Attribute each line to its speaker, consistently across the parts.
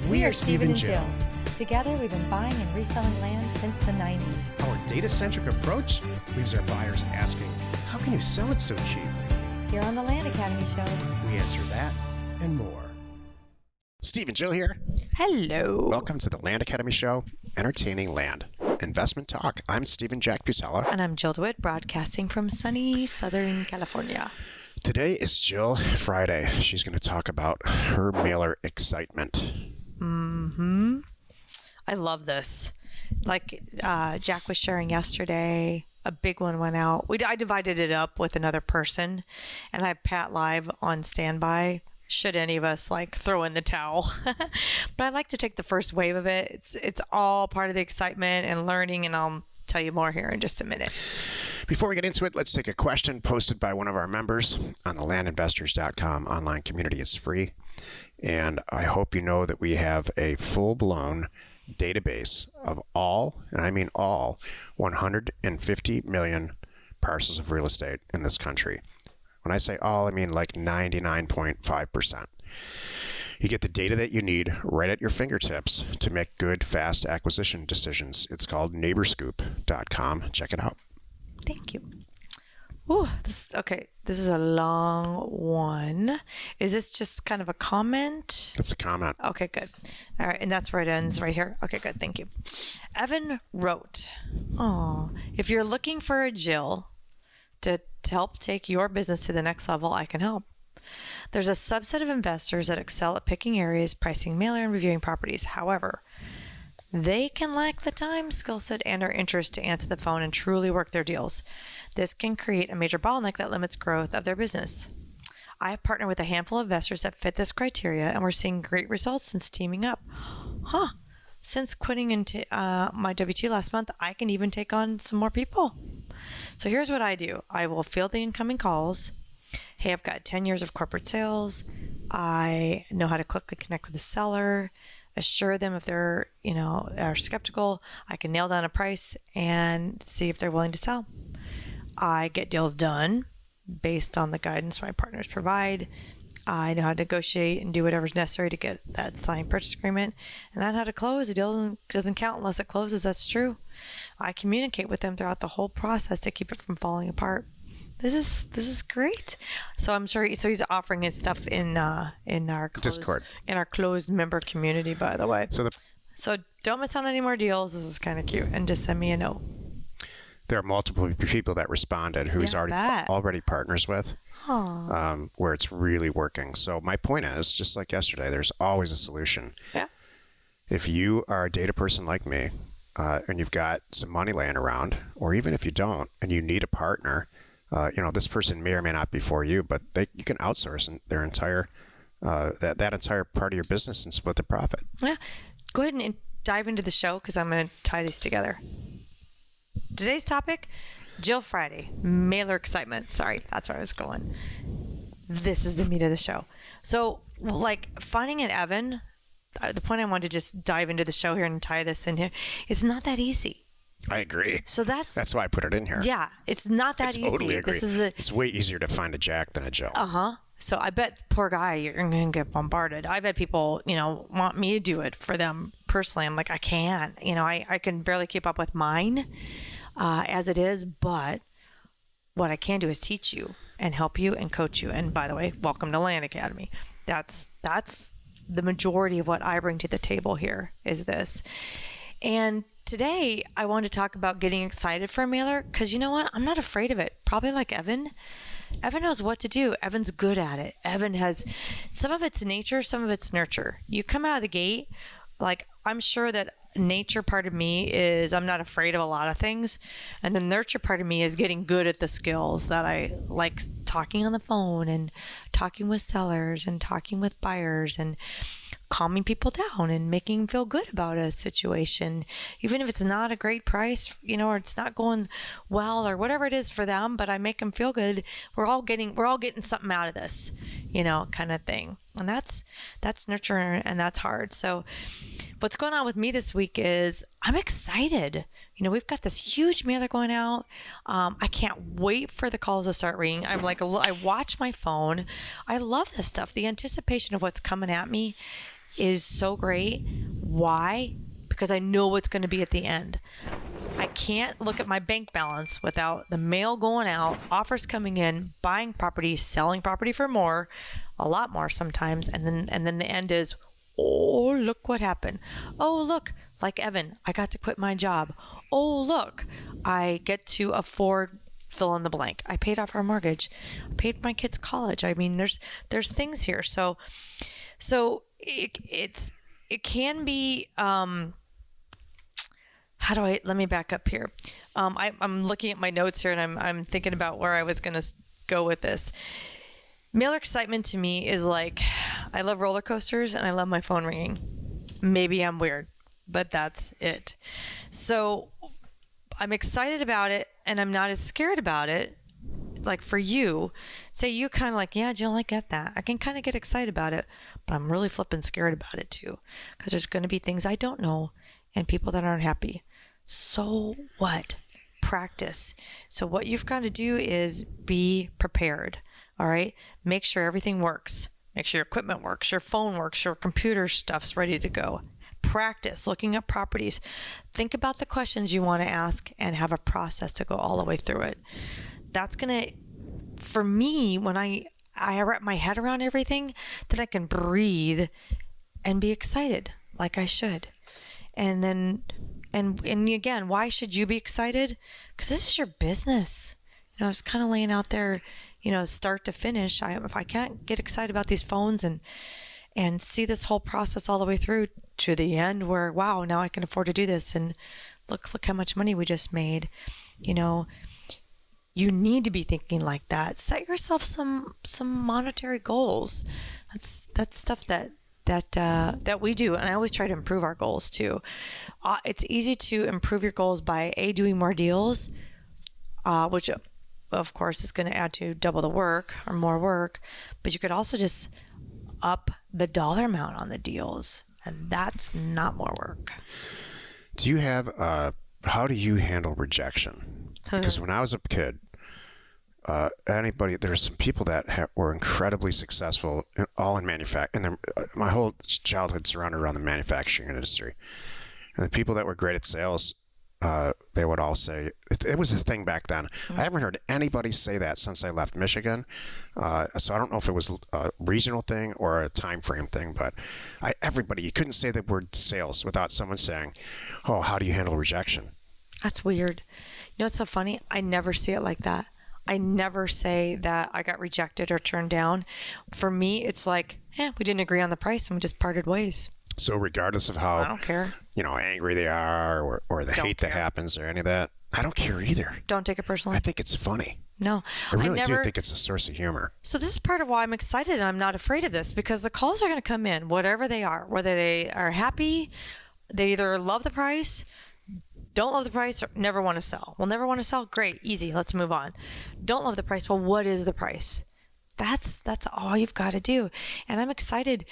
Speaker 1: We are Steve and Jill.
Speaker 2: Together, we've been buying and reselling land since the 90s.
Speaker 1: Our data-centric approach leaves our buyers asking, how can you sell it so cheap?
Speaker 2: Here on the Land Academy Show,
Speaker 1: We answer that and more. Steve and Jill here.
Speaker 3: Hello.
Speaker 1: Welcome to the Land Academy Show, entertaining land. Investment talk. I'm Stephen Jack Pusella.
Speaker 3: And I'm Jill DeWitt, broadcasting from sunny Southern California.
Speaker 1: Today is Jill Friday. She's going to talk about her Mailer Excitemnet.
Speaker 3: I love this. Like Jack was sharing yesterday, a big one went out. I divided it up with another person, and I have Pat live on standby should any of us like throw in the towel. But I like to take the first wave of it. It's all part of the excitement and learning, and I'll tell you more here in just a minute.
Speaker 1: Before we get into it, let's take a question posted by one of our members on the landinvestors.com online community. It's free. And I hope you know that we have a full-blown database of all, and I mean all, 150 million parcels of real estate in this country. When I say all, I mean like 99.5%. You get the data that you need right at your fingertips to make good, fast acquisition decisions. It's called neighborscoop.com. Check it out.
Speaker 3: Thank you. Ooh, this is a long one. Is this just kind of a comment?
Speaker 1: It's a comment.
Speaker 3: Okay, good. All right, and that's where it ends, right here. Okay, good. Thank you. Evan wrote, "Oh, if you're looking for a Jill to help take your business to the next level, I can help. There's a subset of investors that excel at picking areas, pricing mailer, and reviewing properties. However, they can lack the time, skill set, and or interest to answer the phone and truly work their deals. This can create a major bottleneck that limits growth of their business. I have partnered with a handful of investors that fit this criteria, and we're seeing great results since teaming up. Since quitting into my W-2 last month, I can even take on some more people. So here's what I do. I will field the incoming calls. Hey, I've got 10 years of corporate sales. I know how to quickly connect with the seller, assure them if they're, are skeptical. I can nail down a price and see if they're willing to sell. I get deals done based on the guidance my partners provide. I know how to negotiate and do whatever's necessary to get that signed purchase agreement. And then how to close. A deal doesn't count unless it closes. That's true. I communicate with them throughout the whole process to keep it from falling apart." This is great. So I'm sure. So he's offering his stuff in our closed,
Speaker 1: Discord,
Speaker 3: in our closed member community. By the way,
Speaker 1: so
Speaker 3: don't miss out on any more deals. This is kind of cute, and just send me a note.
Speaker 1: there are multiple people that responded who he's already partners with, where it's really working. So my point is, just like yesterday, there's always a solution.
Speaker 3: Yeah.
Speaker 1: If you are a data person like me, and you've got some money laying around, or even if you don't, and you need a partner. This person may or may not be for you, but you can outsource their entire that entire part of your business and split the profit.
Speaker 3: Yeah, go ahead and dive into the show because I'm going to tie these together. Today's topic: Jill Friday, Mailer Excitemnet. Sorry, that's where I was going. This is the meat of the show. So, like finding an Evan, the point I wanted to just dive into the show here and tie this in here, it's not that easy.
Speaker 1: I agree.
Speaker 3: So that's
Speaker 1: why I put it in here.
Speaker 3: Yeah, it's not that easy.
Speaker 1: Totally agree. It's way easier to find a Jack than a Jill.
Speaker 3: So I bet poor guy, you're going to get bombarded. I've had people, want me to do it for them personally. I'm like, I can't. I can barely keep up with mine as it is. But what I can do is teach you and help you and coach you. And by the way, welcome to Land Academy. That's the majority of what I bring to the table here is this. And today, I want to talk about getting excited for a mailer because you know what? I'm not afraid of it. Probably like Evan. Evan knows what to do. Evan's good at it. Evan has some of it's nature, some of it's nurture. You come out of the gate, like I'm sure that nature part of me is I'm not afraid of a lot of things. And the nurture part of me is getting good at the skills that I like talking on the phone and talking with sellers and talking with buyers and calming people down and making them feel good about a situation, even if it's not a great price, or it's not going well or whatever it is for them, but I make them feel good. We're all getting something out of this, kind of thing. And that's nurture and that's hard. So what's going on with me this week is I'm excited. We've got this huge mailer going out. I can't wait for the calls to start ringing. I'm like, I watch my phone. I love this stuff. The anticipation of what's coming at me is so great. Why? Because I know what's going to be at the end. I can't look at my bank balance without the mail going out, offers coming in, buying property, selling property for more, a lot more sometimes, and then the end is, oh, look what happened. Oh, look, like Evan, I got to quit my job. Oh, look, I get to afford fill in the blank. I paid off our mortgage. I paid my kids' college. I mean, there's things here. So it can be. Let me back up here. I'm looking at my notes here, and I'm thinking about where I was going to go with this. Mailer excitement to me is like, I love roller coasters and I love my phone ringing. Maybe I'm weird, but that's it. So I'm excited about it and I'm not as scared about it. Like for you, say you kind of like, yeah, Jill, I get that. I can kind of get excited about it, but I'm really flipping scared about it too. Because there's going to be things I don't know and people that aren't happy. So what? Practice. So what you've got to do is be prepared. All right. Make sure everything works. Make sure your equipment works, your phone works, your computer stuff's ready to go. Practice looking at properties. Think about the questions you want to ask and have a process to go all the way through it. That's going to, for me, when I wrap my head around everything, then I can breathe and be excited like I should. And then, and again, why should you be excited? Because this is your business. You know, it's kind of laying out there, you know, start to finish. If I can't get excited about these phones and see this whole process all the way through to the end where, wow, now I can afford to do this. And look how much money we just made. You know, you need to be thinking like that. Set yourself some monetary goals. That's stuff that we do, and I always try to improve our goals too. It's easy to improve your goals by doing more deals, which of course is going to add to double the work or more work, but you could also just up the dollar amount on the deals, and that's not more work.
Speaker 1: Do you have how do you handle rejection? Because when I was a kid, there's some people that were incredibly successful, all in manufacturing. And my whole childhood surrounded around the manufacturing industry. And the people that were great at sales, they would all say, it was a thing back then. I haven't heard anybody say that since I left Michigan. So I don't know if it was a regional thing or a time frame thing, but you couldn't say the word sales without someone saying, oh, how do you handle rejection? That's
Speaker 3: weird. You know what's so funny? I never see it like that. I never say that I got rejected or turned down. For me, it's like, we didn't agree on the price and we just parted ways.
Speaker 1: So regardless of how,
Speaker 3: I don't care,
Speaker 1: angry they are or the hate that happens or any of that, I don't care either.
Speaker 3: Don't take it personally.
Speaker 1: I think it's funny.
Speaker 3: No,
Speaker 1: I really do think it's a source of humor.
Speaker 3: So this is part of why I'm excited and I'm not afraid of this, because the calls are going to come in, whatever they are, whether they are happy, they either love the price, don't love the price, or never want to sell. Well, never want to sell? Great, easy, let's move on. Don't love the price. Well, what is the price? That's all you've got to do. And I'm excited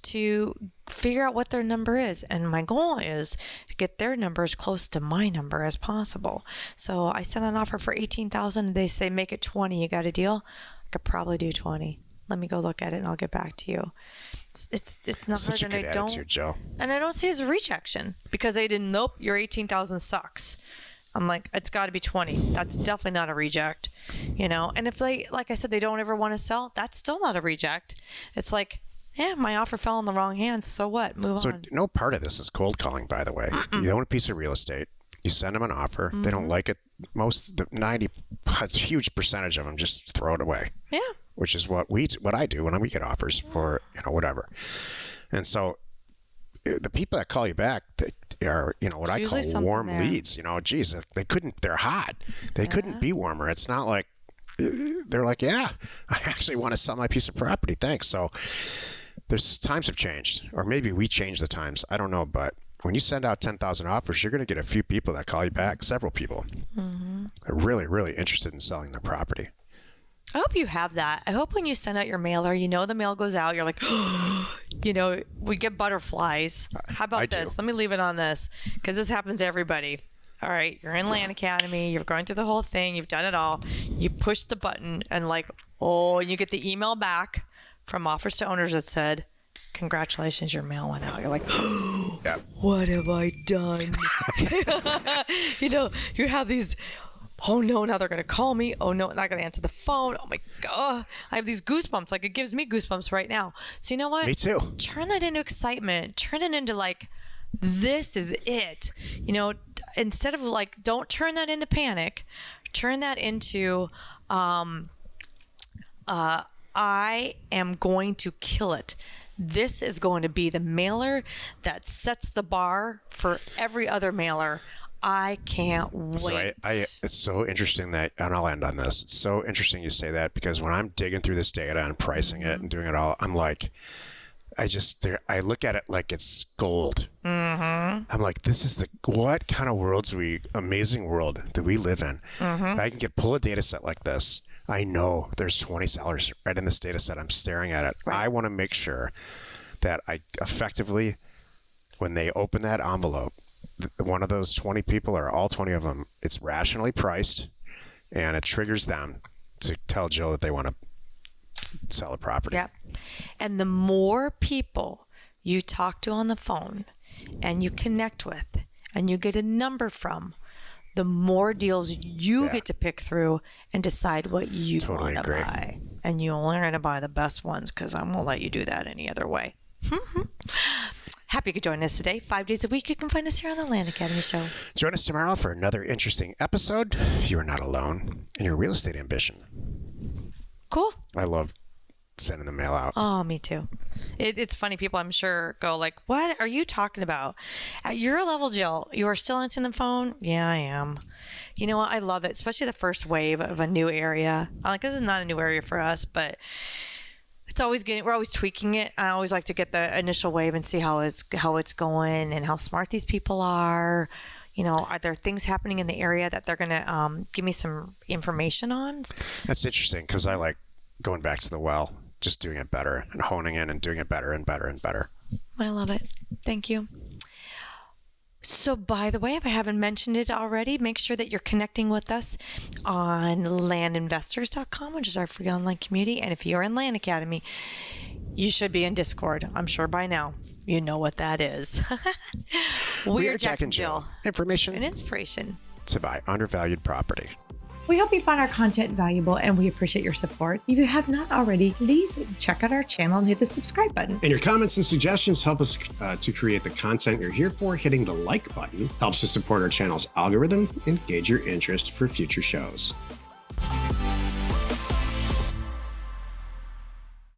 Speaker 3: to figure out what their number is. And my goal is to get their number as close to my number as possible. So I sent an offer for $18,000. They say, make it 20. You got a deal? I could probably do 20. Let me go look at it and I'll get back to you. It's not
Speaker 1: such
Speaker 3: hard,
Speaker 1: a good attitude, Joe.
Speaker 3: And I don't see it as a rejection because they didn't. Nope, your 18,000 sucks. I'm like, it's got to be 20. That's definitely not a reject, And if they, like I said, they don't ever want to sell, that's still not a reject. It's like, my offer fell in the wrong hands. So what? Move on.
Speaker 1: So no part of this is cold calling, by the way. You own a piece of real estate. You send them an offer. They don't like it. A huge percentage of them just throw it away.
Speaker 3: Yeah.
Speaker 1: Which is what I do when we get offers for, whatever. And so the people that call you back, they are, what I call warm leads. They're hot. They couldn't be warmer. It's not like, they're like, yeah, I actually want to sell my piece of property. Thanks. So there's times have changed, or maybe we changed the times. I don't know. But when you send out 10,000 offers, you're going to get a few people that call you back, several people. They're really, really interested in selling their property.
Speaker 3: I hope you have that. I hope when you send out your mailer, the mail goes out. You're like, we get butterflies. How about this? Let me leave it on this because this happens to everybody. All right, you're in Land Academy. You're going through the whole thing. You've done it all. You push the button and you get the email back from offers to owners that said, congratulations, your mail went out. You're like,
Speaker 1: Yeah.
Speaker 3: what have I done? You have these, oh no, now they're going to call me. Oh no, not going to answer the phone. Oh my God. I have these goosebumps. Like, it gives me goosebumps right now. So you know what?
Speaker 1: Me too.
Speaker 3: Turn that into excitement. Turn it into like, this is it. Instead of like, don't turn that into panic. Turn that into, I am going to kill it. This is going to be the mailer that sets the bar for every other mailer. I can't wait.
Speaker 1: So it's so interesting that, and I'll end on this. It's so interesting you say that, because when I'm digging through this data and pricing it and doing it all, I'm like, I look at it like it's gold. Mm-hmm. I'm like, what kind of amazing world do we live in? Mm-hmm. If I can pull a data set like this, I know there's 20 sellers right in this data set. I'm staring at it. Right. I want to make sure that I effectively, when they open that envelope, one of those 20 people or all 20 of them, it's rationally priced, and it triggers them to tell Jill that they want to sell a property.
Speaker 3: Yep. And the more people you talk to on the phone and you connect with and you get a number from, the more deals you get to pick through and decide what you want to buy. And you only are going to buy the best ones, because I won't let you do that any other way. Happy you could join us today. 5 days a week, you can find us here on the Land Academy Show.
Speaker 1: Join us tomorrow for another interesting episode. You are not alone in your real estate ambition.
Speaker 3: Cool.
Speaker 1: I love sending the mail out.
Speaker 3: Oh, me too. It's funny. People, I'm sure, go like, what are you talking about? At your level, Jill, you are still answering the phone? Yeah, I am. You know what? I love it, especially the first wave of a new area. I'm like, this is not a new area for us, but it's always we're always tweaking it. I always like to get the initial wave and see how it's going and how smart these people are. Are there things happening in the area that they're going to give me some information on?
Speaker 1: That's interesting, because I like going back to the well, just doing it better and honing in and doing it better and better and better.
Speaker 3: I love it. Thank you. So, by the way, if I haven't mentioned it already, make sure that you're connecting with us on landinvestors.com, which is our free online community. And if you're in Land Academy, you should be in Discord. I'm sure by now you know what that is. We're Jack and Jill.
Speaker 1: Information
Speaker 3: and inspiration
Speaker 1: to buy undervalued property.
Speaker 2: We hope you find our content valuable, and we appreciate your support. If you have not already, please check out our channel and hit the subscribe button.
Speaker 4: And your comments and suggestions help us to create the content you're here for. Hitting the like button helps to support our channel's algorithm and gauge your interest for future shows.